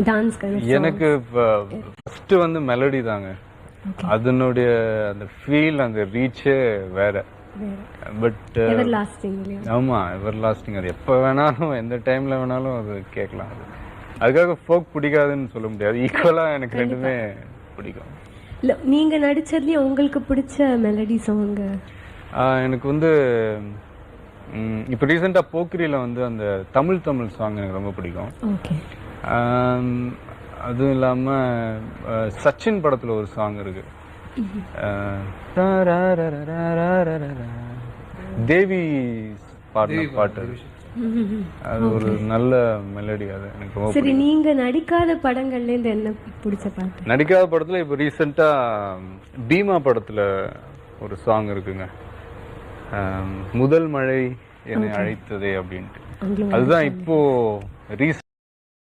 Dance எனக்கு first வந்து melody தாங்க. அதனுடைய அந்த ஃபீல், அந்த ரீச்சே வேற. பட் ஆமா, எவர் லாஸ்டிங். அது எப்ப வேணாலும் எந்த டைம்ல வேணாலும் அது கேட்கலாம். அது அதுக்காக ஃபோக் பிடிக்காதுன்னு சொல்ல முடியாது. ஈக்குவலா எனக்கு ரெண்டுமே பிடிக்கும். இல்ல, நீங்க நடிச்சதுலயே உங்களுக்கு பிடிச்ச மெலடி சாங்? எனக்கு வந்து இப்போ ரீசெண்டாக போக்கிரியில் வந்து அந்த தமிழ் சாங் எனக்கு ரொம்ப பிடிக்கும். அதுவும் இல்லாமல் சச்சின் படத்தில் ஒரு சாங் இருக்கு, தேவி பாடின பாட்டு. அது ஒரு நல்ல மெலடி. அது எனக்கு ரொம்ப. சரி, நீங்க நடிக்காத படங்கள்ல இருந்து என்ன பிடிச்ச பாட்டு? நடிக்காத படத்துல இப்போ ரீசெண்டா பீமா படத்துல ஒரு சாங் இருக்குங்க, முதல் மழை என்னை அழைத்ததே அப்படின்ட்டு. அதுதான் இப்போ ரீசெண்ட்